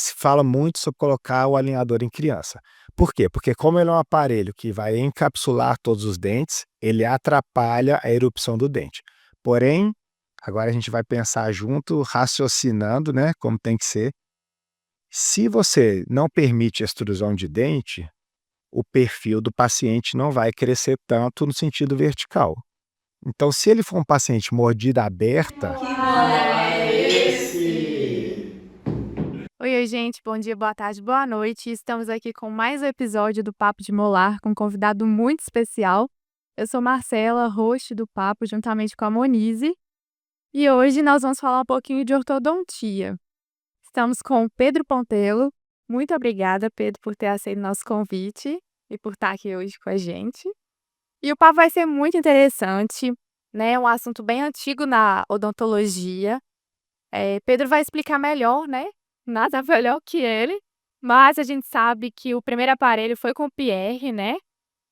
se fala muito sobre colocar o alinhador em criança. Por quê? Porque como ele é um aparelho que vai encapsular todos os dentes, ele atrapalha a erupção do dente. Porém, agora a gente vai pensar junto, raciocinando, né, como tem que ser. Se você não permite extrusão de dente, o perfil do paciente não vai crescer tanto no sentido vertical. Então, se ele for um paciente mordida aberta. Que molar é esse? Oi, oi, gente. Bom dia, boa tarde, boa noite. Estamos aqui com mais um episódio do Papo de Molar, com um convidado muito especial. Eu sou Marcela, host do Papo, juntamente com a Monize. E hoje nós vamos falar um pouquinho de ortodontia. Estamos com o Pedro Pontelo. Muito obrigada, Pedro, por ter aceito nosso convite e por estar aqui hoje com a gente. E o papo vai ser muito interessante, né? É um assunto bem antigo na odontologia. Pedro vai explicar melhor, né? Nada melhor que ele. Mas a gente sabe que o primeiro aparelho foi com o Pierre, né?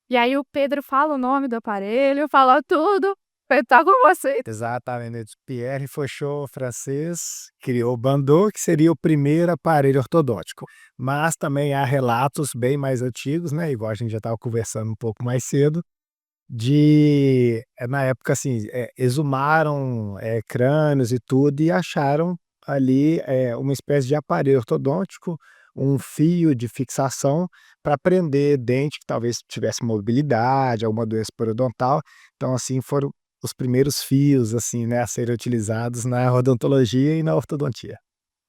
E aí o Pedro fala o nome do aparelho, fala tudo. Pedro, tá com você. Exatamente. Pierre Fauchot, francês, criou o Bandot, que seria o primeiro aparelho ortodôntico. Mas também há relatos bem mais antigos, né, igual a gente já estava conversando um pouco mais cedo, de, na época, assim, exumaram crânios e tudo e acharam ali uma espécie de aparelho ortodôntico, um fio de fixação para prender dente que talvez tivesse mobilidade, alguma doença periodontal. Então, assim, foram os primeiros fios, assim, né, a serem utilizados na odontologia e na ortodontia.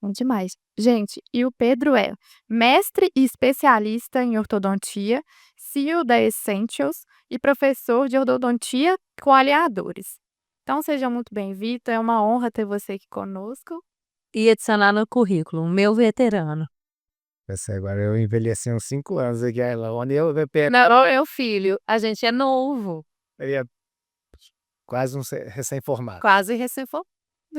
Bom demais. Gente, e o Pedro é mestre e especialista em ortodontia, CEO da Essentials e professor de ortodontia com alinhadores. Então, seja muito bem-vindo, é uma honra ter você aqui conosco. E adicionar no currículo, meu veterano. Pensei, agora eu envelheci uns 5 anos aqui, onde eu Não, meu filho, a gente é novo. ia quase um recém-formado. Quase recém-formado.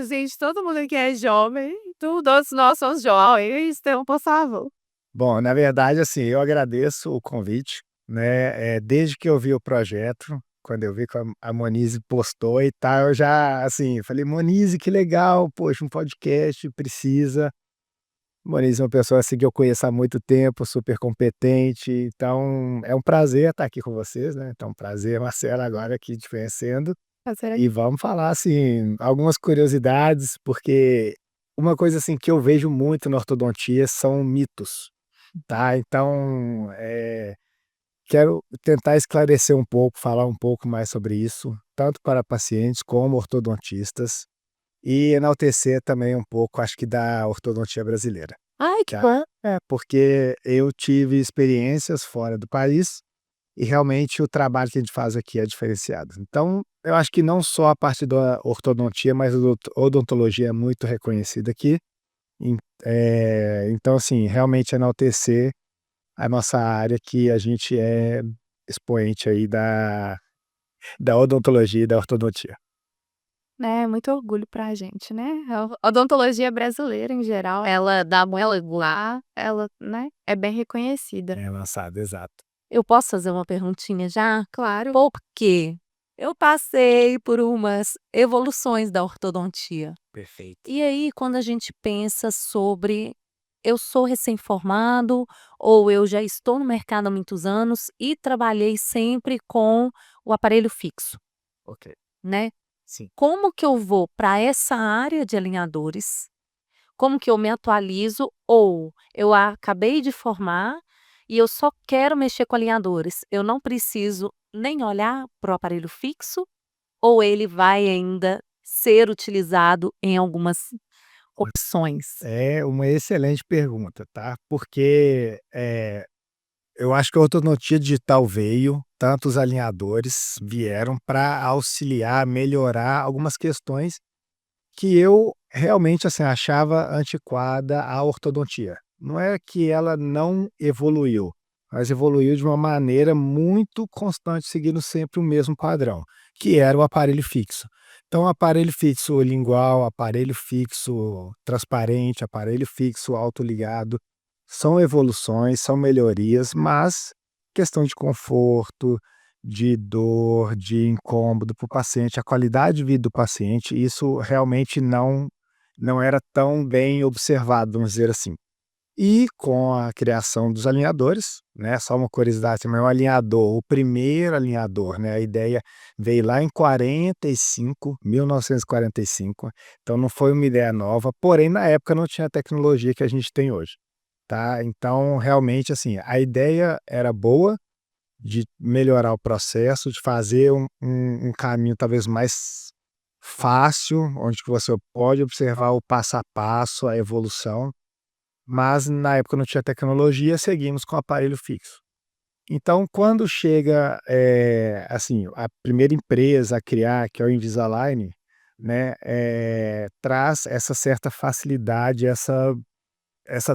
Gente, todo mundo aqui é jovem, todos nós somos jovens, então, por favor. Bom, na verdade, assim, eu agradeço o convite, né, desde que eu vi o projeto, quando eu vi que a Monize postou e tal, eu já, assim, falei: "Monize, que legal, poxa, um podcast, precisa". Monize é uma pessoa, assim, que eu conheço há muito tempo, super competente, então é um prazer estar aqui com vocês, né, então prazer, Marcela, agora aqui te conhecendo. Prazer é E vamos falar, assim, algumas curiosidades, porque uma coisa, assim, que eu vejo muito na ortodontia são mitos, tá. Então, quero tentar esclarecer um pouco, falar um pouco mais sobre isso, tanto para pacientes como ortodontistas, e enaltecer também um pouco, acho que da ortodontia brasileira, Ai, que tá. bom. Porque eu tive experiências fora do país e realmente o trabalho que a gente faz aqui é diferenciado. Então, eu acho que não só a parte da ortodontia, mas a odontologia é muito reconhecida aqui. Então, assim, realmente enaltecer a nossa área, que a gente é expoente aí da odontologia e da ortodontia. né, muito orgulho pra gente, né? A odontologia brasileira, em geral, ela dá ela lá, ela, né, é bem reconhecida. É lançado, exato. Eu posso fazer uma perguntinha já? Claro. Porque eu passei por umas evoluções da ortodontia. Perfeito. E aí, quando a gente pensa sobre eu sou recém-formado ou eu já estou no mercado há muitos anos e trabalhei sempre com o aparelho fixo, Ok, né? sim. Como que eu vou para essa área de alinhadores? Como que eu me atualizo? Ou eu acabei de formar e eu só quero mexer com alinhadores. Eu não preciso nem olhar para o aparelho fixo? Ou ele vai ainda ser utilizado em algumas opções? É uma excelente pergunta, tá, porque, eu acho que a ortodontia digital veio, tanto os alinhadores vieram para auxiliar, melhorar algumas questões que eu realmente, assim, achava antiquada a ortodontia. Não é que ela não evoluiu, mas evoluiu de uma maneira muito constante, seguindo sempre o mesmo padrão, que era o aparelho fixo. Então, aparelho fixo lingual, aparelho fixo transparente, aparelho fixo autoligado, são evoluções, são melhorias, mas questão de conforto, de dor, de incômodo para o paciente, a qualidade de vida do paciente, isso realmente não era tão bem observado, vamos dizer assim. E com a criação dos alinhadores, né, só uma curiosidade também, o primeiro alinhador, né, a ideia veio lá em 45, 1945, então não foi uma ideia nova, porém na época não tinha a tecnologia que a gente tem hoje, tá. Então realmente, assim, a ideia era boa, de melhorar o processo, de fazer um caminho talvez mais fácil, onde que você pode observar o passo a passo, a evolução, mas na época não tinha tecnologia, seguimos com o aparelho fixo. Então quando chega, assim, a primeira empresa a criar, que é o Invisalign, né, traz essa certa facilidade, essa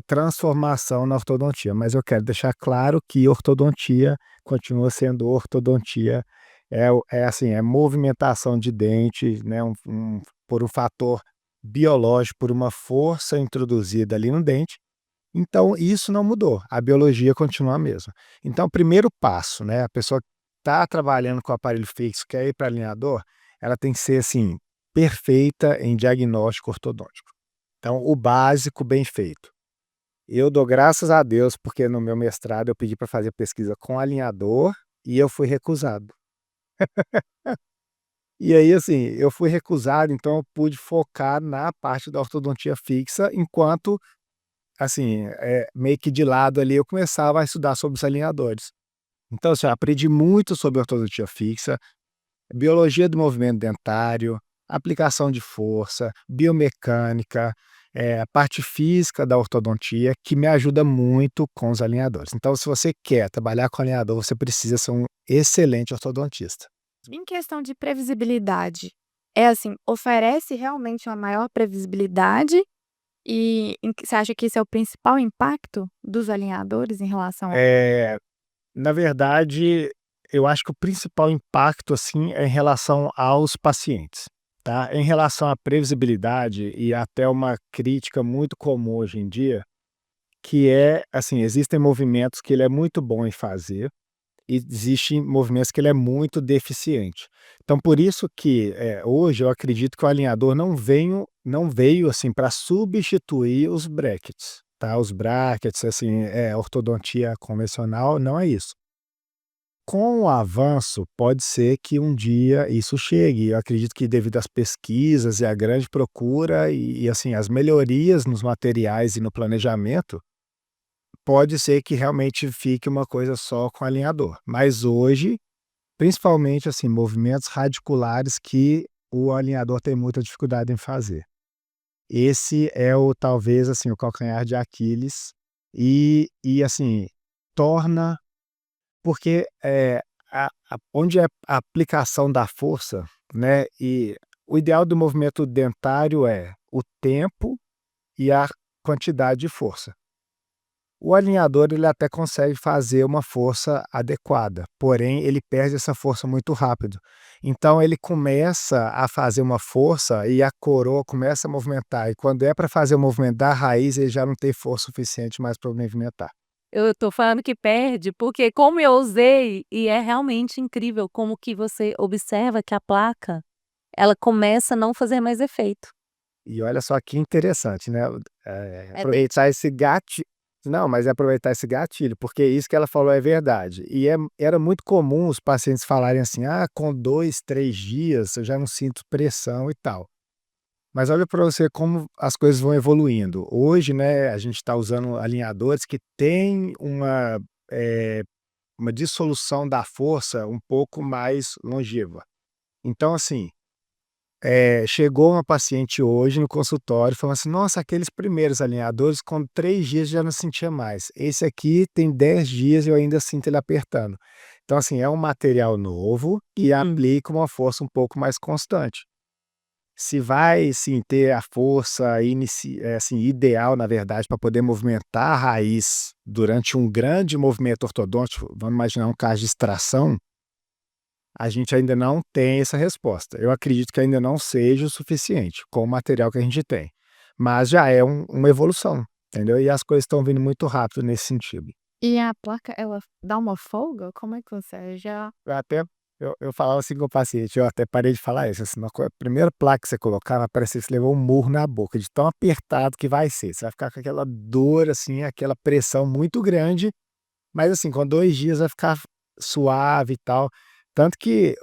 transformação na ortodontia, mas eu quero deixar claro que ortodontia continua sendo ortodontia, assim, é movimentação de dente, né, por um fator biológico, por uma força introduzida ali no dente, então isso não mudou, a biologia continua a mesma. Então o primeiro passo, né, a pessoa que está trabalhando com o aparelho fixo, quer ir para alinhador, ela tem que ser, assim, perfeita em diagnóstico ortodôntico. Então o básico bem feito. Eu dou graças a Deus, porque no meu mestrado eu pedi para fazer pesquisa com alinhador e eu fui recusado. E aí, assim, eu fui recusado, então eu pude focar na parte da ortodontia fixa, enquanto, assim, meio que de lado ali eu começava a estudar sobre os alinhadores. Então, assim, eu aprendi muito sobre ortodontia fixa, biologia do movimento dentário, aplicação de força, biomecânica, a parte física da ortodontia, que me ajuda muito com os alinhadores. Então, se você quer trabalhar com alinhador, você precisa ser um excelente ortodontista. Em questão de previsibilidade, é assim, oferece realmente uma maior previsibilidade e você acha que esse é o principal impacto dos alinhadores em relação ao Eh, Na verdade, eu acho que o principal impacto, assim, é em relação aos pacientes, tá? Em relação à previsibilidade e até uma crítica muito comum hoje em dia, que é, assim, existem movimentos que ele é muito bom em fazer, e existem movimentos que ele é muito deficiente. Então por isso que, hoje eu acredito que o alinhador não veio, assim, para substituir os brackets, tá, os brackets, assim, ortodontia convencional, não é isso. Com o avanço, pode ser que um dia isso chegue, eu acredito que devido às pesquisas e à grande procura assim, as melhorias nos materiais e no planejamento, pode ser que realmente fique uma coisa só com alinhador, mas hoje, principalmente, assim, movimentos radiculares que o alinhador tem muita dificuldade em fazer. Esse é o talvez, assim, o calcanhar de Aquiles assim, torna porque, onde é a aplicação da força, né, e o ideal do movimento dentário é o tempo e a quantidade de força. O alinhador ele até consegue fazer uma força adequada, porém ele perde essa força muito rápido. Então ele começa a fazer uma força e a coroa começa a movimentar, e quando é para fazer o movimento da raiz, ele já não tem força suficiente mais para movimentar. Eu tô falando que perde, porque como eu usei, e é realmente incrível como que você observa que a placa, ela começa a não fazer mais efeito. E olha só que interessante, né, É bem aproveitar esse gati não, mas é aproveitar esse gatilho, porque isso que ela falou é verdade. Era muito comum os pacientes falarem assim: "Ah, com 2, 3 dias eu já não sinto pressão e tal". Mas olha para você como as coisas vão evoluindo. Hoje, né, a gente está usando alinhadores que têm eh, uma dissolução da força um pouco mais longeva. Então assim, chegou uma paciente hoje no consultório falando assim: "Nossa, aqueles primeiros alinhadores com 3 dias já não sentia mais. Esse aqui tem 10 dias e eu ainda sinto ele apertando". Então assim, é um material novo e aplica uma força um pouco mais constante. Se vai, sim, ter a força assim, ideal, na verdade, para poder movimentar a raiz durante um grande movimento ortodôntico, vamos imaginar um caso de extração, a gente ainda não tem essa resposta. Eu acredito que ainda não seja o suficiente com o material que a gente tem, mas já é uma evolução, entendeu? E as coisas estão vindo muito rápido nesse sentido. e a placa ela dá uma folga? Como é que você já Eu até Eu falava assim com o paciente, eu até parei de falar isso, assim, a primeira placa que você colocar vai parecer que você levou um murro na boca, de tão apertado que vai ser. Você vai ficar com aquela dor, assim, aquela pressão muito grande, mas assim, com 2 dias vai ficar suave e tal. Tanto que,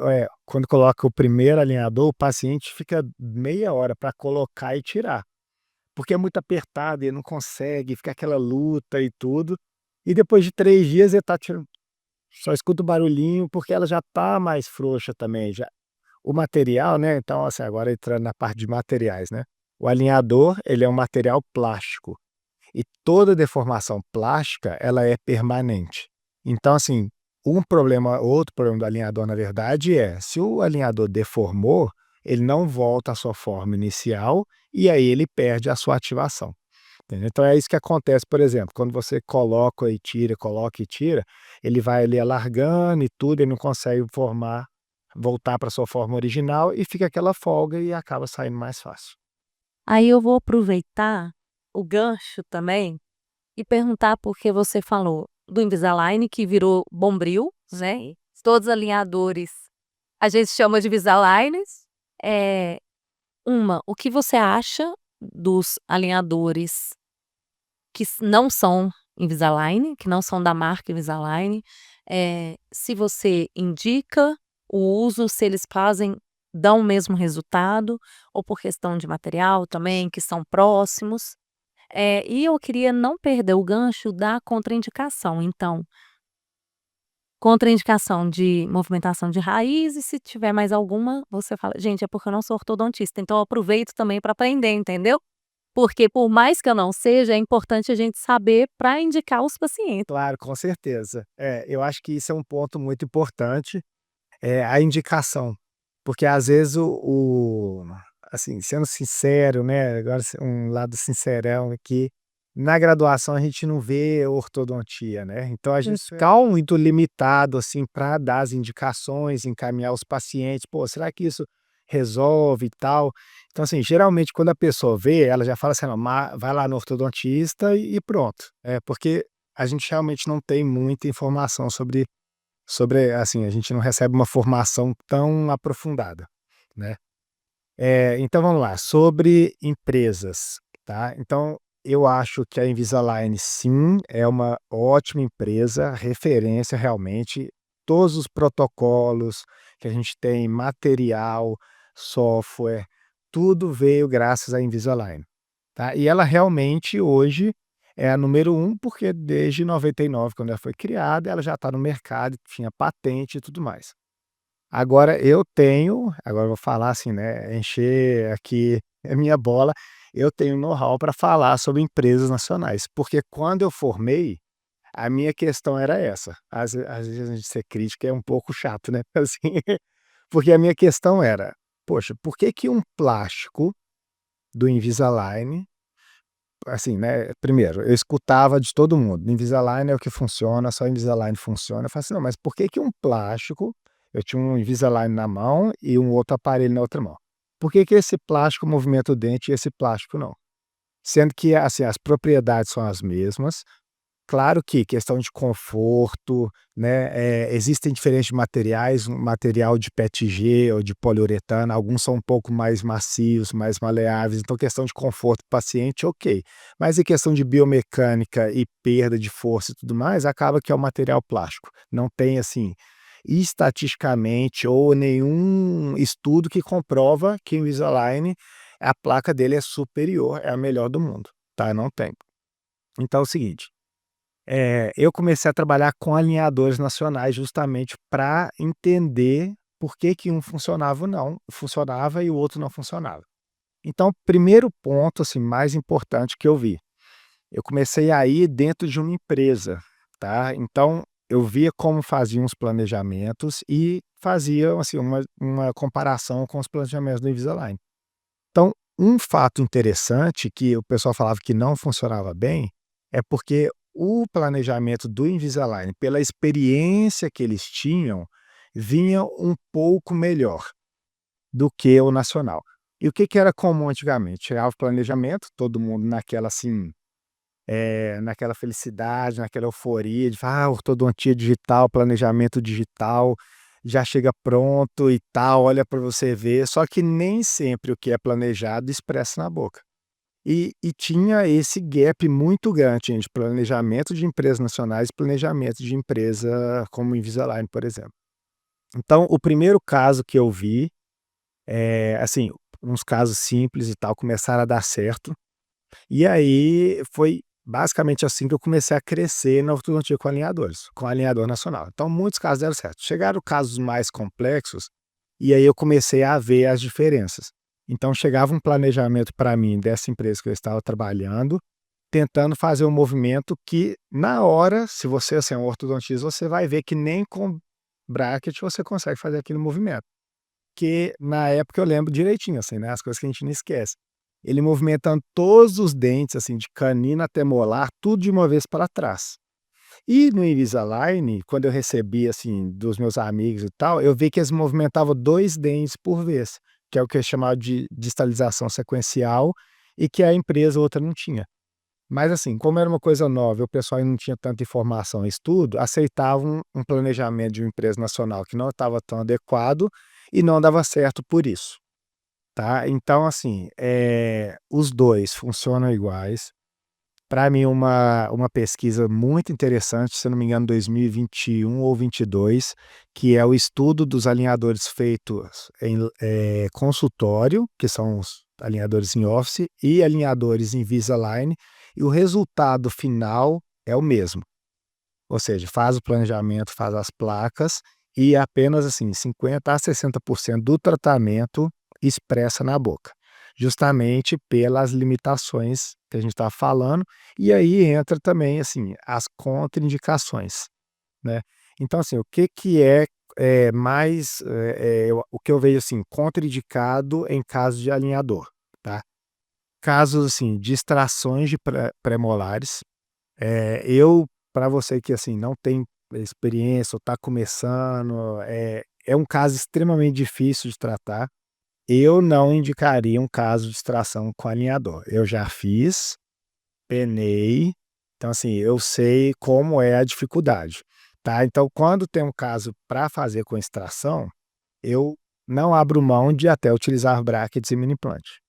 quando coloca o primeiro alinhador, o paciente fica meia hora para colocar e tirar, porque é muito apertado, ele não consegue, fica aquela luta e tudo. E depois de 3 dias ele tá tirando, só escuta o barulhinho, porque ela já tá mais frouxa também, já o material, né, então, assim, agora entrando na parte de materiais, né, o alinhador, ele é um material plástico, e toda deformação plástica, ela é permanente. Então, assim, outro problema do alinhador, na verdade, é, se o alinhador deformou, ele não volta à sua forma inicial, e aí ele perde a sua ativação. Entendeu? Então é isso que acontece, por exemplo, quando você coloca e tira, ele vai ali alargando e tudo, ele não consegue voltar para sua forma original e fica aquela folga e acaba saindo mais fácil. Aí eu vou aproveitar o gancho também e perguntar porque você falou do Invisalign que virou Bombril, né, todos os alinhadores a gente chama de Invisaligns. O que você acha dos alinhadores que não são Invisalign, que não são da marca Invisalign, se você indica o uso, se eles dão o mesmo resultado, ou por questão de material também, que são próximos. E eu queria não perder o gancho da contraindicação, então, contraindicação de movimentação de raiz e se tiver mais alguma, você fala: "Gente, é porque eu não sou ortodontista", então eu aproveito também para aprender, entendeu? Porque por mais que eu não seja, é importante a gente saber para indicar os pacientes. Claro, com certeza. Eu acho que isso é um ponto muito importante, é a indicação, porque às vezes assim, sendo sincero, né, agora um lado sincerão aqui, na graduação a gente não vê ortodontia, né, então a gente fica muito limitado, assim, para dar as indicações, encaminhar os pacientes, "Pô, será que isso resolve e tal?". Então, assim, geralmente quando a pessoa vê, ela já fala assim: "Não, vai lá no ortodontista e pronto". Porque a gente realmente não tem muita informação assim, a gente não recebe uma formação tão aprofundada, né. Então vamos lá, sobre empresas, tá. Então eu acho que a Invisalign sim, é uma ótima empresa, referência realmente, todos os protocolos que a gente tem, material, software, tudo veio graças à Invisalign, tá. E ela realmente hoje é a número um, porque desde 99, quando ela foi criada, ela já está no mercado, tinha patente e tudo mais. Agora eu vou falar assim, né, encher aqui a minha bola, eu tenho know-how para falar sobre empresas nacionais, porque quando eu formei, a minha questão era essa. Às vezes a gente ser crítico é um pouco chato, né, assim, porque a minha questão era: "Poxa, por que que um plástico do Invisalign", assim, né, primeiro, eu escutava de todo mundo: "Invisalign é o que funciona, só Invisalign funciona". Eu falei assim: "Não, mas por que que um plástico", eu tinha um Invisalign na mão e um outro aparelho na outra mão. "Por que que esse plástico movimenta o dente e esse plástico não?". Sendo que, assim, as propriedades são as mesmas. Claro que questão de conforto, né, existem diferentes materiais, um material de PETG ou de poliuretano, alguns são um pouco mais macios, mais maleáveis, então questão de conforto do paciente, ok. Mas em questão de biomecânica e perda de força e tudo mais, acaba que é o material plástico. Não tem, assim, estatisticamente ou nenhum estudo que comprova que o Invisalign, a placa dele é superior, é a melhor do mundo, tá, não tem. Então é o seguinte, eu comecei a trabalhar com alinhadores nacionais justamente para entender por que que um funcionava e o outro não funcionava. Então, primeiro ponto, assim, mais importante que eu vi, eu comecei a ir dentro de uma empresa, tá. Então, eu via como faziam os planejamentos e fazia, assim, uma comparação com os planejamentos do Invisalign. Então, um fato interessante que o pessoal falava que não funcionava bem, é porque o planejamento do Invisalign, pela experiência que eles tinham, vinha um pouco melhor do que o nacional. E o que que era comum antigamente? Chegava o planejamento, todo mundo naquela, assim, naquela felicidade, naquela euforia de falar: "Ah, ortodontia digital, planejamento digital". já chega pronto e tal, olha para você ver, só que nem sempre o que é planejado expressa na boca. E tinha esse gap muito grande entre planejamento de empresas nacionais e planejamento de empresa como Invisalign, por exemplo. Então, o primeiro caso que eu vi, assim, uns casos simples e tal, começaram a dar certo, e aí foi basicamente assim que eu comecei a crescer na ortodontia com alinhadores, com alinhador nacional. Então, muitos casos deram certo. Chegaram casos mais complexos, e aí eu comecei a ver as diferenças. Então, chegava um planejamento para mim dessa empresa que eu estava trabalhando, tentando fazer um movimento que, na hora, se você assim, é um ortodontista, você vai ver que nem com bracket você consegue fazer aquele movimento. Que na época eu lembro direitinho, assim, né, as coisas que a gente não esquece. Ele movimentando todos os dentes, assim, de canino até molar, tudo de uma vez para trás. E no Invisalign, quando eu recebi, assim, dos meus amigos e tal, eu vi que eles movimentavam 2 dentes por vez, que é o que é chamado de distalização sequencial e que a empresa outra não tinha. Mas assim, como era uma coisa nova e o pessoal ainda não tinha tanta informação e estudo, aceitavam um planejamento de uma empresa nacional que não estava tão adequado e não dava certo por isso, tá. Então assim, os 2 funcionam iguais. Para mim uma pesquisa muito interessante, se eu não me engano 2021 ou 22, que é o estudo dos alinhadores feitos em, consultório, que são os alinhadores em office, e alinhadores em Invisalign, e o resultado final é o mesmo. Ou seja, faz o planejamento, faz as placas e apenas assim 50 a 60% do tratamento expressa na boca, justamente pelas limitações que a gente está falando, e aí entra também assim as contraindicações, né. Então assim, o que que mais, o que eu vejo assim, contraindicado em caso de alinhador, tá. Casos assim de extrações de pré-molares, eu para você que, assim, não tem experiência ou está começando, é um caso extremamente difícil de tratar. Eu não indicaria um caso de extração com alinhador. Eu já fiz, penei, então, assim, eu sei como é a dificuldade, tá. Então, quando tem um caso para fazer com extração, eu não abro mão de até utilizar brackets e mini implante.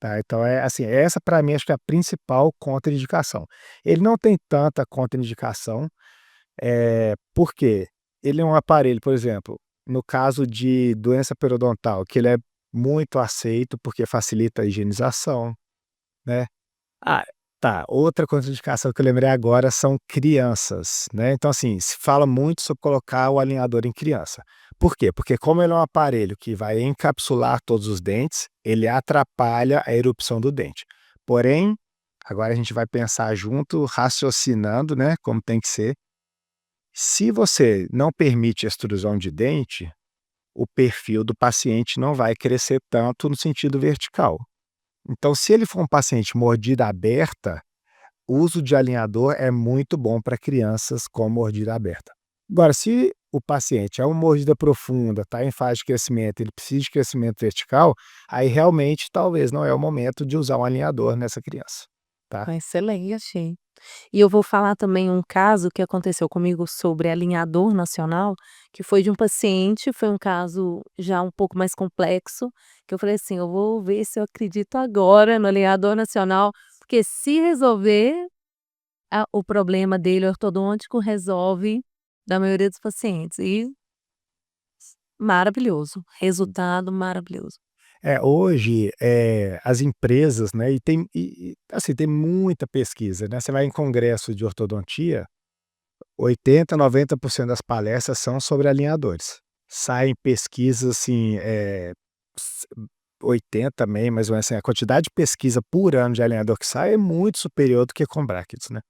Tá, então é assim, essa para mim acho que é a principal contraindicação. Ele não tem tanta contraindicação, por quê? Ele é um aparelho, por exemplo, no caso de doença periodontal, que ele é muito aceito, porque facilita a higienização, né. Ah, tá, outra contraindicação que eu lembrei agora são crianças, né, então assim, se fala muito sobre colocar o alinhador em criança. Por quê? Porque como ele é um aparelho que vai encapsular todos os dentes, ele atrapalha a erupção do dente. Porém, agora a gente vai pensar junto, raciocinando, né, como tem que ser. Se você não permite extrusão de dente, o perfil do paciente não vai crescer tanto no sentido vertical. Então, se ele for um paciente mordida aberta, o uso de alinhador é muito bom para crianças com mordida aberta. Agora, se o paciente é uma mordida profunda, está em fase de crescimento, ele precisa de crescimento vertical, aí realmente talvez não é o momento de usar um alinhador nessa criança, tá? Excelente. E eu vou falar também um caso que aconteceu comigo sobre alinhador nacional, que foi de um paciente, foi um caso já um pouco mais complexo, que eu falei assim: "Eu vou ver se eu acredito agora no alinhador nacional, porque se resolver o problema dele ortodôntico, resolve da maioria dos pacientes", e maravilhoso, resultado maravilhoso. Hoje, as empresas, né, e tem assim, tem muita pesquisa, né, você vai em congresso de ortodontia, 80, 90% das palestras são sobre alinhadores. Saem pesquisas assim, s 80 também, mais ou menos assim, a quantidade de pesquisa por ano de alinhador que sai é muito superior do que com brackets, né.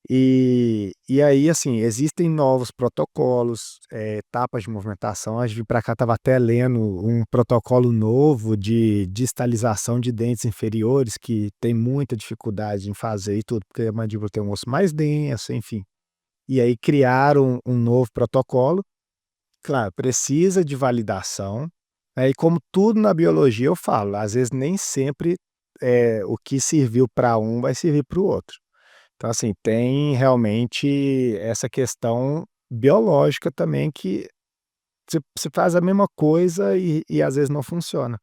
E aí, assim, existem novos protocolos, etapas de movimentação. Antes de vir para cá estava até lendo um protocolo novo de distalização de dentes inferiores, que tem muita dificuldade em fazer e tudo, porque a mandíbula tem um osso mais denso, enfim. E aí criaram um novo protocolo. Claro, precisa de validação, né, e como tudo na biologia eu falo, às vezes nem sempre, o que serviu para um vai servir para o outro. Então, assim, tem realmente essa questão biológica também que você faz a mesma coisa e às vezes não funciona,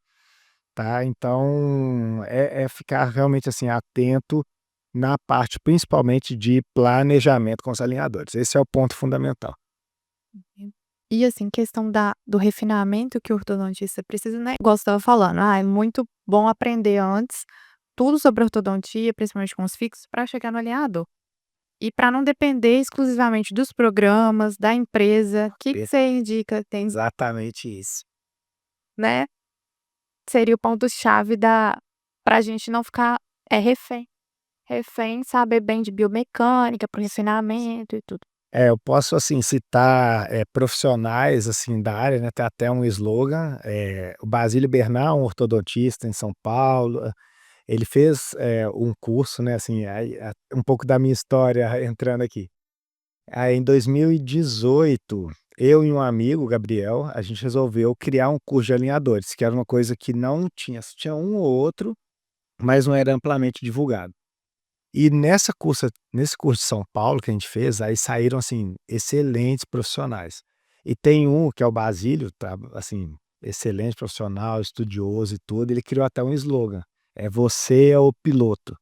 tá. Então é ficar realmente, assim, atento na parte principalmente de planejamento com os alinhadores, esse é o ponto fundamental. E assim, questão do refinamento que o ortodontista precisa, né, igual você estava falando, é muito bom aprender antes tudo sobre ortodontia, principalmente com os fixos, para chegar no alinhador. E para não depender exclusivamente dos programas, da empresa, o que Per você indica, tem, Exatamente isso. né, seria o ponto-chave da pra gente não ficar, refém, saber bem de biomecânica, para o refinamento e tudo. Eu posso, assim, citar, profissionais, assim, da área, né, tem até um slogan, o Basílio Bernal, um ortodontista em São Paulo, ele fez, um curso, né, assim, aí um pouco da minha história entrando aqui. Aí em 2018, eu e um amigo, Gabriel, a gente resolveu criar um curso de alinhadores, que era uma coisa que não tinha, tinha um ou outro, mas não era amplamente divulgado. E nesse curso de São Paulo que a gente fez, aí saíram, assim, excelentes profissionais. E tem um que é o Basílio, tá, assim, excelente profissional, estudioso e tudo, ele criou até um slogan, "Você é o piloto".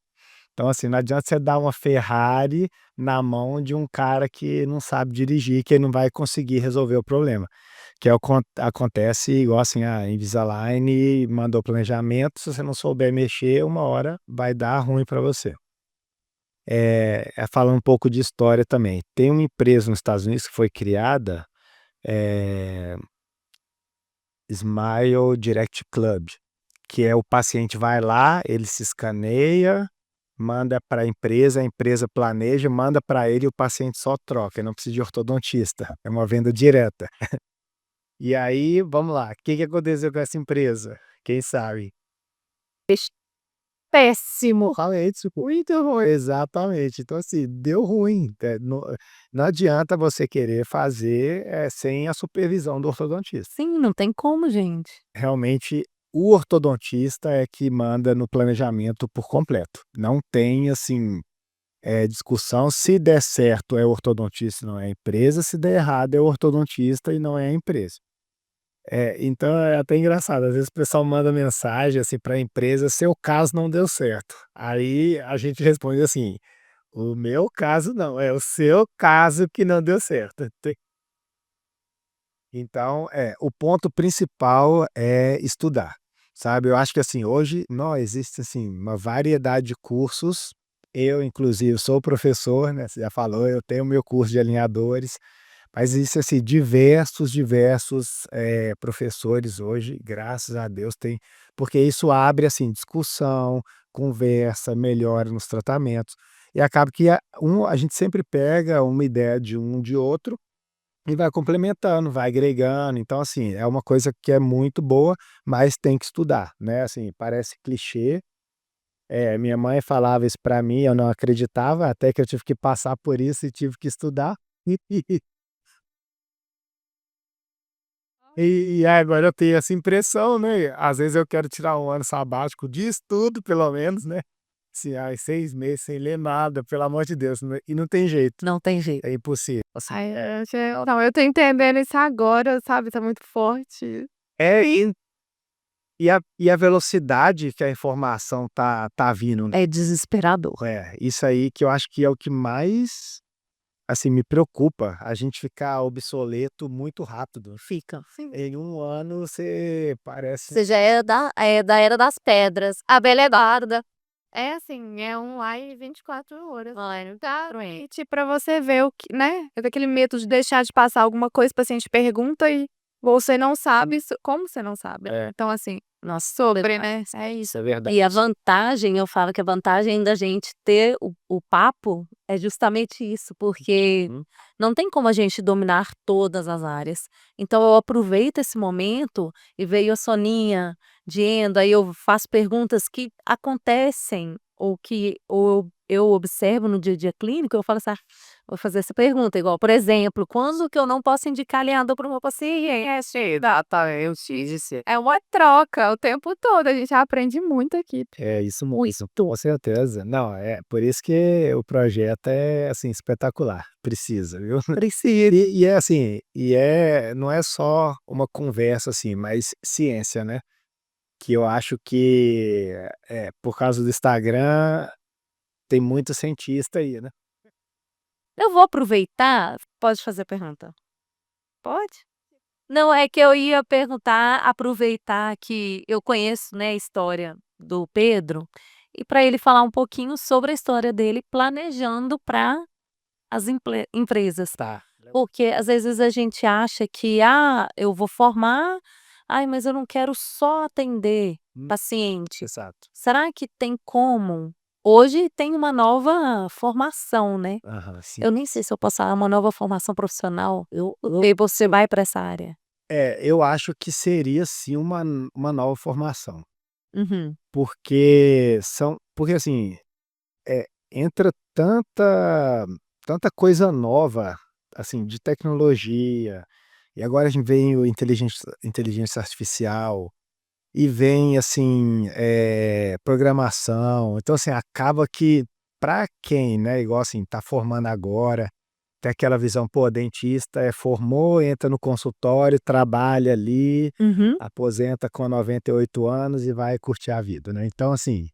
Então, assim, não adianta você dar uma Ferrari na mão de um cara que não sabe dirigir, que ele não vai conseguir resolver o problema. Que é o acontece igual, assim, a Invisalign mandou planejamento, se você não souber mexer, uma hora vai dar ruim para você. Falando um pouco de história também, tem uma empresa nos Estados Unidos que foi criada, eh, Smile Direct Club, que é o paciente vai lá, ele se escaneia, manda para a empresa planeja, manda para ele e o paciente só troca, ele não precisa de ortodontista, é uma venda direta. E aí, vamos lá, o que que aconteceu com essa empresa? Quem sabe? Péssimo. Falei, tipo, muito ruim. Exatamente. Então, assim, deu ruim, não adianta você querer fazer, sem a supervisão do ortodontista. Sim, não tem como, gente. Realmente, o ortodontista é que manda no planejamento por completo. Não tem, assim, discussão, se der certo é o ortodontista e não é a empresa, se der errado é o ortodontista e não é a empresa. Então é até engraçado, às vezes o pessoal manda mensagem, assim, para a empresa: "Seu caso não deu certo". Aí a gente responde assim: "O meu caso não, é o seu caso que não deu certo". Então, o ponto principal é estudar, sabe. Eu acho que, assim, hoje não existe, assim, uma variedade de cursos. Eu, inclusive, sou professor, né, você já falou, eu tenho meu curso de alinhadores, mas existe, assim, diversos, professores hoje, graças a Deus, tem porque isso abre, assim, discussão, conversa, melhora nos tratamentos, e acaba que a gente sempre pega uma ideia de um de outro e vai complementando, vai agregando, então, assim, é uma coisa que é muito boa, mas tem que estudar, né, assim, parece clichê, minha mãe falava isso pra mim, eu não acreditava, até que eu tive que passar por isso e tive que estudar, e agora eu tenho essa impressão, né, às vezes eu quero tirar um ano sabático de estudo pelo menos, né, assim, 6 meses sem ler nada, pelo amor de Deus, e não tem jeito, Não tem jeito. é impossível, assim. Ai, não, eu tô entendendo isso agora, sabe, tá muito forte. É, e a velocidade que a informação tá vindo, né. É desesperador. Isso aí que eu acho que é o que mais, assim, me preocupa, a gente ficar obsoleto muito rápido. Fica. Sim. Em um ano você parece Você já é da era das pedras, a velha guarda. É assim, é online 24 horas. Olha, Tá, e tipo, pra você ver o que, né, é daquele medo de deixar de passar alguma coisa, o paciente pergunta e você não sabe como você não sabe, né. é, Então assim, nossa, sobre, né, é isso isso. é verdade. e a vantagem, eu falo que a vantagem da gente ter o papo é justamente isso, porque Uhum. não tem como a gente dominar todas as áreas. Então eu aproveito esse momento e veio a Soninha dizendo, aí eu faço perguntas que acontecem ou eu observo no dia a dia clínico, eu falo assim: "Ah, vou fazer essa pergunta", igual, por exemplo, quando que eu não posso indicar alinhador para o meu paciente? Exatamente. É uma troca o tempo todo, a gente aprende muito aqui. É isso mesmo, Muito. com certeza. Não, é por isso que o projeto é, assim, espetacular. Precisa, viu. Precisa. E é assim, não é só uma conversa, assim, mas ciência, né, que eu acho que, por causa do Instagram, tem muito cientista aí, né. Eu vou aproveitar, pode fazer a pergunta. Pode? Não, é que eu ia perguntar, aproveitar que eu conheço, né, a história do Pedro, e para ele falar um pouquinho sobre a história dele planejando para as empresas. Tá. Porque às vezes a gente acha que: "Ah, eu vou formar, ai, mas eu não quero só atender Hum, paciente". exato. Será que tem como hoje tem uma nova formação, né. Aham, sim. Eu nem sei se eu posso falar uma nova formação profissional, e você vai para essa área. Eu acho que seria sim uma nova formação, Uhum, porque assim, entra tanta coisa nova, assim, de tecnologia, e agora a gente vem o inteligência artificial, e vem, assim, programação, então, assim, acaba que para quem, né, igual assim, tá formando agora, tem aquela visão, pô, dentista, formou, entra no consultório, trabalha ali, uhum. aposenta com 98 anos e vai curtir a vida, né. Então, assim,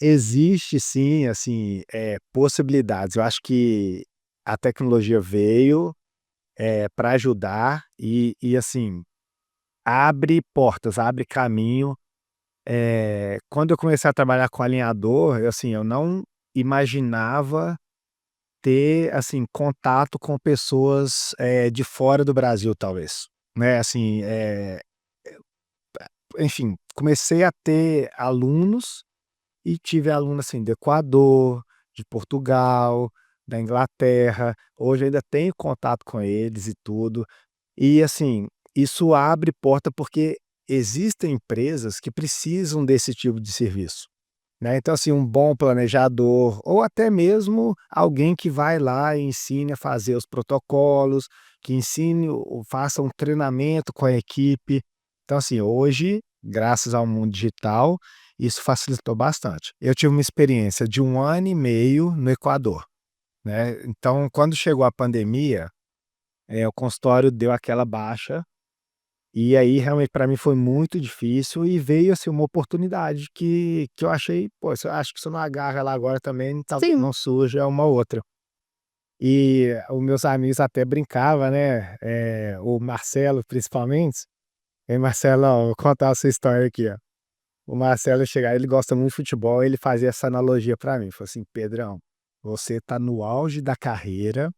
existe sim, assim, possibilidades. Eu acho que a tecnologia veio, pra ajudar e, assim, abre portas, abre caminho. Quando eu comecei a trabalhar com alinhador, eu não imaginava ter, assim, contato com pessoas, de fora do Brasil, talvez, né, assim, enfim, comecei a ter alunos e tive aluno, assim, do Equador, de Portugal, da Inglaterra. Hoje ainda tenho contato com eles e tudo. E, assim, isso abre porta, porque existem empresas que precisam desse tipo de serviço, né. Então, assim, um bom planejador ou até mesmo alguém que vai lá e ensine a fazer os protocolos, que ensine ou faça um treinamento com a equipe. Então, assim, hoje, graças ao mundo digital, isso facilitou bastante. Eu tive uma experiência de 1 ano e meio no Equador, né, então quando chegou a pandemia, o consultório deu aquela baixa, e aí realmente para mim foi muito difícil e veio, assim, uma oportunidade que eu achei: "Pô, acho que se eu não agarra lá agora também, talvez Sim. não surja uma outra". E os meus amigos até brincava, né, o Marcelo principalmente. "Ei Marcelão, vou contar a sua história aqui, ó". O Marcelo chegava, ele gosta muito de futebol, ele fazia essa analogia para mim, falou assim: "Pedrão, você tá no auge da carreira,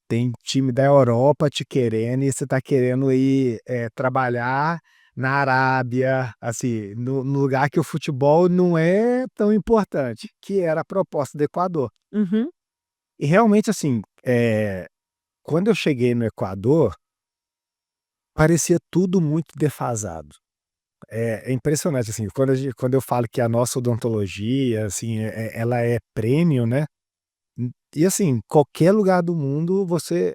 tem time da Europa te querendo e você tá querendo ir, trabalhar na Arábia, assim, no lugar que o futebol não é tão importante", que era a proposta do Equador. Uhum. E realmente, assim, quando eu cheguei no Equador, parecia tudo muito defasado. É impressionante, assim, quando eu falo que a nossa odontologia, assim, ela é premium, né, e assim, qualquer lugar do mundo você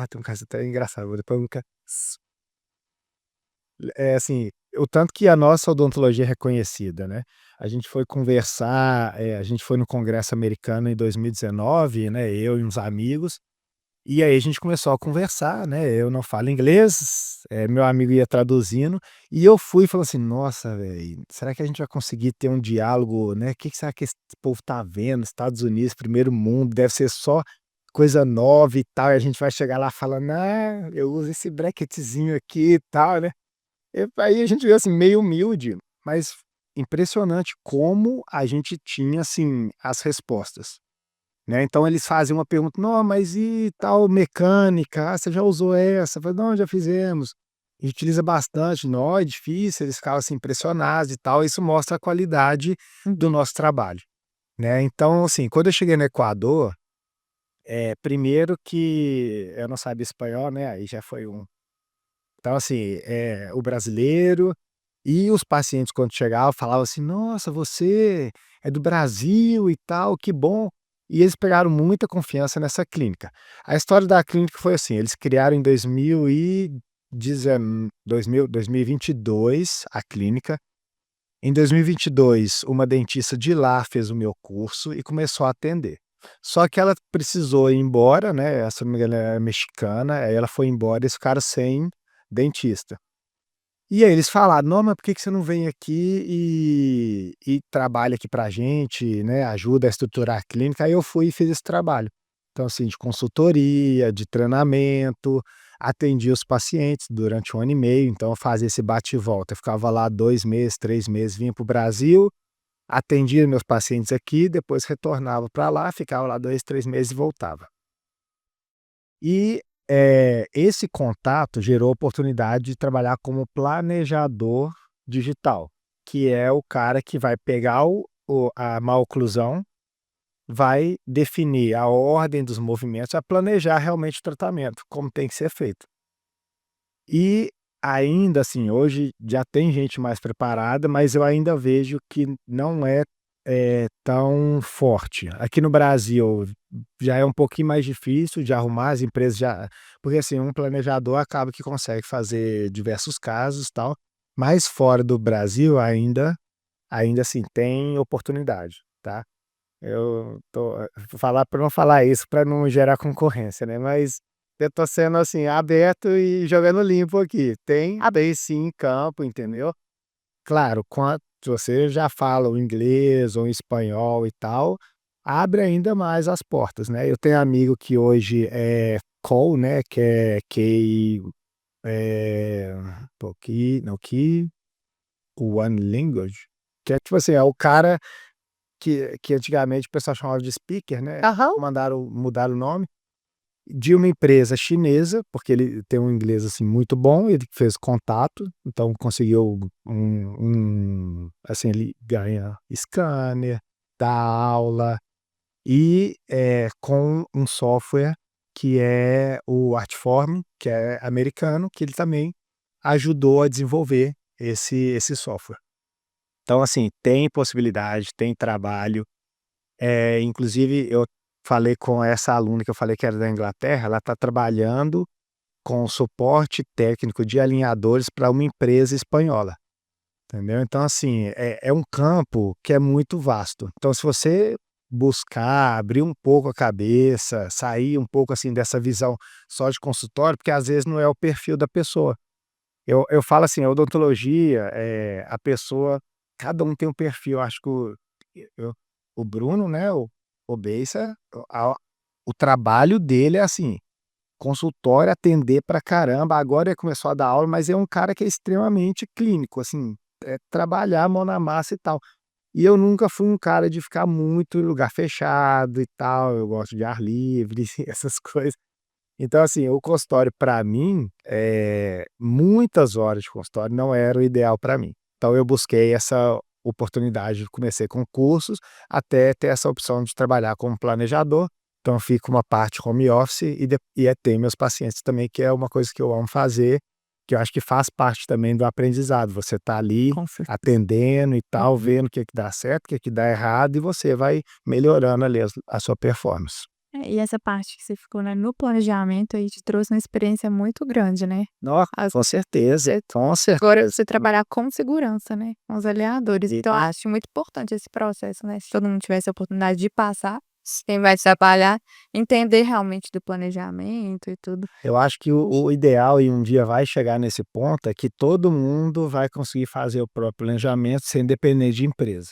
tem um caso até engraçado, vou depois nunca assim, o tanto que a nossa odontologia é reconhecida, né. A gente foi no congresso americano em 2019, né, eu e uns amigos, e aí a gente começou a conversar, né, eu não falo inglês, meu amigo ia traduzindo, e eu fui e falei assim: "Nossa, velho, será que a gente vai conseguir ter um diálogo, né, que será que esse povo tá vendo? Estados Unidos, primeiro mundo, deve ser só coisa nova e tal", e a gente vai chegar lá falando: "Ah, eu uso esse bracketzinho aqui e tal", né. Aí a gente veio, assim, meio humilde, mas impressionante como a gente tinha, assim, as respostas, né. Então eles fazem uma pergunta: "Não, mas e tal mecânica? Ah, você já usou essa?" Eu falei: "Não, já fizemos. A gente utiliza bastante". "Não, é difícil", eles ficavam, assim, impressionados e tal. Isso mostra a qualidade do nosso trabalho, né. Então, assim, quando eu cheguei no Equador, primeiro que eu não sabia espanhol, né, aí já foi um então, assim, o brasileiro, E os pacientes quando chegavam falavam assim: "Nossa, você é do Brasil e tal, que bom". E eles pegaram muita confiança nessa clínica. A história da clínica foi assim, eles criaram em 2022 a clínica. Em 2022, uma dentista de lá fez o meu curso e começou a atender. Só que ela precisou ir embora, né, essa mulher é mexicana, aí ela foi embora e eles ficaram sem dentista. E aí eles falaram: "Não, mas por que que você não vem aqui e trabalha aqui pra gente, né, ajuda a estruturar a clínica?". Aí eu fui e fiz esse trabalho. Então, assim, de consultoria, de treinamento, atendi os pacientes durante 1 ano e meio, então eu fazia esse bate e volta. Eu ficava lá 2 meses, 3 meses, vinha para o Brasil, atendia meus pacientes aqui, depois retornava para lá, ficava lá 2, 3 meses e voltava. E, esse contato gerou a oportunidade de trabalhar como planejador digital, que é o cara que vai pegar a maloclusão, vai definir a ordem dos movimentos, a planejar realmente o tratamento, como tem que ser feito. E ainda assim, hoje já tem gente mais preparada, mas eu ainda vejo que não é, tão forte. Aqui no Brasil já é um pouquinho mais difícil de arrumar, as empresas já porque assim, um planejador acaba que consegue fazer diversos casos, tal, mas fora do Brasil ainda assim tem oportunidade, tá. Eu tô falar para não falar isso para não gerar concorrência, né, mas eu tô sendo, assim, aberto e jogando limpo aqui. Tem sim campo, entendeu. Claro, se você já fala o inglês ou espanhol e tal, abre ainda mais as portas, né. Eu tenho amigo que hoje é call, né, que é Key, eh, pô, Key One Language, que é tipo assim, é o cara que antigamente o pessoal chamava de speaker, né, Aham. mudaram o nome, de uma empresa chinesa, porque ele tem um inglês, assim, muito bom, ele fez contato, então conseguiu assim, ele ganha scanner, dá aula e, com um software que é o Artform, que é americano, que ele também ajudou a desenvolver esse software. Então, assim, tem possibilidade, tem trabalho. Inclusive eu falei com essa aluna que eu falei que era da Inglaterra, ela está trabalhando com suporte técnico de alinhadores para uma empresa espanhola, entendeu. Então assim, é um campo que é muito vasto. Então se você buscar, abrir um pouco a cabeça, sair um pouco, assim, dessa visão só de consultório, porque às vezes não é o perfil da pessoa. Eu falo assim, a odontologia, a pessoa cada um tem um perfil, acho que eu o Bruno, né, o Bessa, o trabalho dele é assim, consultório, atender pra caramba, agora ele começou a dar aula, mas é um cara que é extremamente clínico, assim, trabalhar a mão na massa e tal. E eu nunca fui um cara de ficar muito em lugar fechado e tal, eu gosto de ar livre, essas coisas. Então, assim, o consultório para mim, muitas horas de consultório não era o ideal para mim. Então eu busquei essa oportunidade, comecei com cursos, até ter essa opção de trabalhar como planejador. Então eu fico uma parte home office e tem meus pacientes também, que é uma coisa que eu amo fazer, que eu acho que faz parte também do aprendizado. Você tá ali Com certeza. atendendo e tal, Uhum. vendo o que que dá certo, o que que dá errado, e você vai melhorando ali a sua performance. E essa parte que você ficou, né, no planejamento aí te trouxe uma experiência muito grande, né. Nó, As com certeza, você com certeza. agora você trabalhar com segurança, né, com os alinhadores, então eu acho muito importante esse processo, né, se todo mundo tivesse a oportunidade de passar, quem vai trabalhar, entender realmente do planejamento e tudo. Eu acho que o ideal, e um dia vai chegar nesse ponto, é que todo mundo vai conseguir fazer o próprio planejamento sem depender de empresa,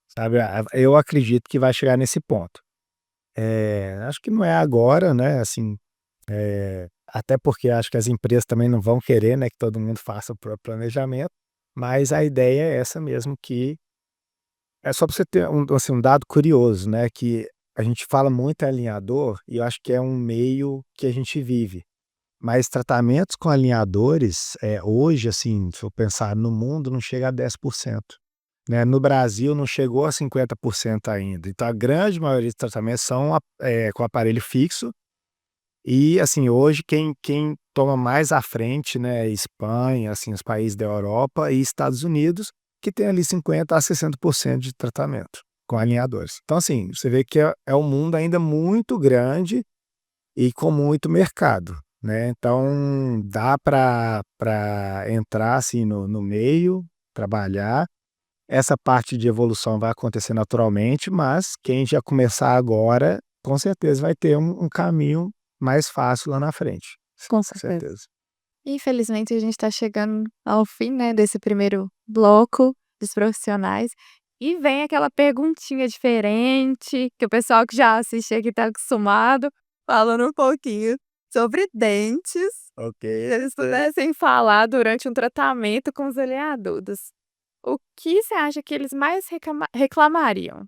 sabe. Eu acredito que vai chegar nesse ponto. Acho que não é agora, né, assim, até porque acho que as empresas também não vão querer, né, que todo mundo faça o próprio planejamento, mas a ideia é essa mesmo, que é só para você ter assim, um dado curioso, né, que a gente fala muito em alinhador e eu acho que é um meio que a gente vive. Mas tratamentos com alinhadores, hoje, assim, se eu pensar no mundo, não chega a 10%, né. No Brasil não chegou a 50% ainda. Então a grande maioria dos tratamentos são com aparelho fixo, E, assim, hoje quem toma mais à frente, né, é Espanha, assim, os países da Europa e Estados Unidos, que tem ali 50 a 60% de tratamento com alinhadores. Então, assim, você vê que é um mundo ainda muito grande e com muito mercado, né, então dá para entrar, assim, no meio, trabalhar. Essa parte de evolução vai acontecer naturalmente, mas quem já começar agora, com certeza vai ter um caminho mais fácil lá na frente, Com com certeza. certeza. Infelizmente, a gente está chegando ao fim, né, desse primeiro bloco dos profissionais. E vem aquela perguntinha diferente, que o pessoal que já assiste aqui está acostumado, falando um pouquinho sobre dentes. Ok. Se eles pudessem falar durante um tratamento com os oleaduros, o que você acha que eles mais reclamariam?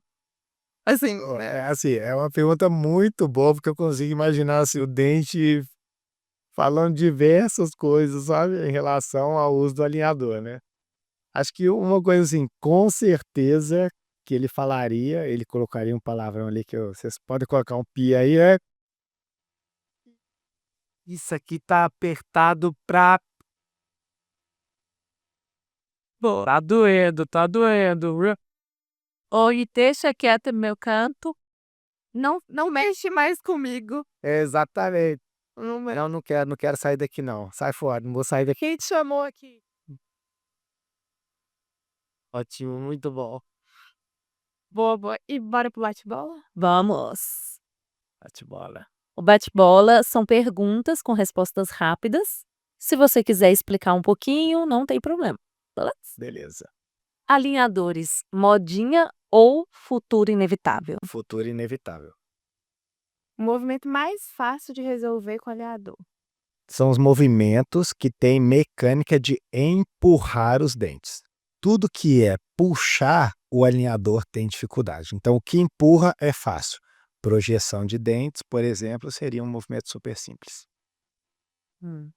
Assim, É, assim, é uma pergunta muito boa, porque eu consigo imaginar, assim, o dente falando diversas coisas, sabe, em relação ao uso do alinhador, né. Acho que uma coisa, assim, com certeza que ele falaria, ele colocaria um palavrão ali que vocês podem colocar um pi aí, é: "Isso aqui tá apertado pra boa. tá doendo, viu". Oi, deixa quieto no meu canto. Não mexe mais comigo. Exatamente. Não me "Não, não quero sair daqui não, sai fora, não vou sair daqui". Quem te chamou aqui? Ótimo, muito bom. Boa, boa. E bora pro bate-bola? Vamos. Bate-bola. O bate-bola são perguntas com respostas rápidas. Se você quiser explicar um pouquinho, não tem problema. Beleza? Beleza. Alinhadores, modinha ou futuro inevitável? Futuro inevitável. O movimento mais fácil de resolver com alinhador. São os movimentos que têm mecânica de empurrar os dentes. Tudo que é puxar, o alinhador tem dificuldade. Então, o que empurra é fácil. Projeção de dentes, por exemplo, seria um movimento super simples. Hum.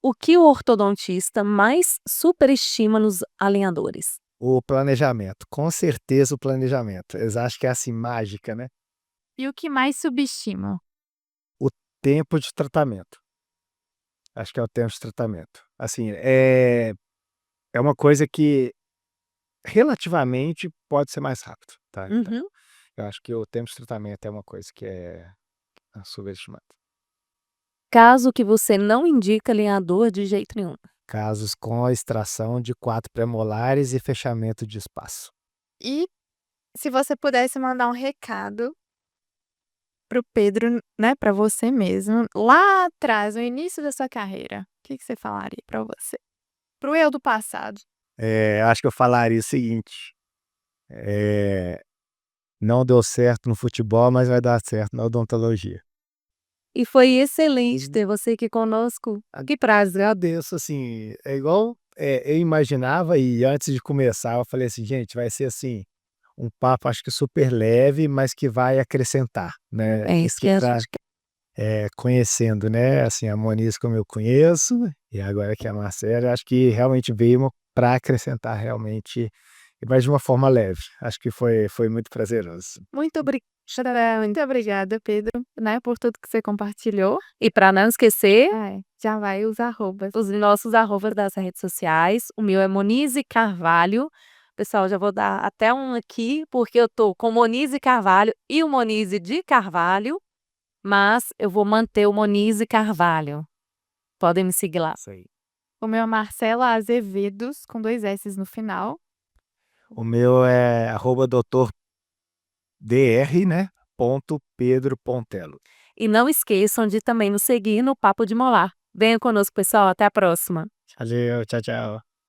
O que o ortodontista mais superestima nos alinhadores? O planejamento, com certeza o planejamento. Eles acham que é assim, mágica, né? E o que mais subestima? O tempo de tratamento. Acho que é o tempo de tratamento. Assim, é uma coisa que relativamente pode ser mais rápido, tá? Então, Uhum. eu acho que o tempo de tratamento é uma coisa que é subestimada. Caso que você não indica alinhador de jeito nenhum. Casos com a extração de 4 premolares e fechamento de espaço. E se você pudesse mandar um recado pro Pedro, né, para você mesmo, lá atrás, no início da sua carreira, o que você falaria para você? Pro eu do passado. Acho que eu falaria o seguinte, eh, não deu certo no futebol, mas vai dar certo na odontologia. E foi excelente ter você aqui conosco. Que prazer. Agradeço, assim, é igual, eu imaginava e antes de começar eu falei assim: "Gente, vai ser assim, um papo acho que super leve, mas que vai acrescentar", né, É isso isso que a pra gente quer. conhecendo, né, assim, a Moniz como eu conheço, e agora aqui a Marcela, eu acho que realmente veio para acrescentar realmente, mas de uma forma leve. Acho que foi muito prazeroso. Muito obrigada, Pedro, né, por tudo que você compartilhou. E para não esquecer, Já vai os arrobas. os nossos arrobas das redes sociais. O meu é Monize Carvalho. Pessoal, já vou dar até um aqui, porque eu tô com Monize Carvalho e o Monize de Carvalho, mas eu vou manter o Monize Carvalho. Podem me seguir lá. Isso aí. O meu é Marcela Azevedos, com 2 S's no final. O meu é @doutor dr, né, ponto Pedro Pontello. E não esqueçam de também nos seguir no Papo de Molar. Venha conosco, pessoal. Até a próxima. Valeu, tchau, tchau.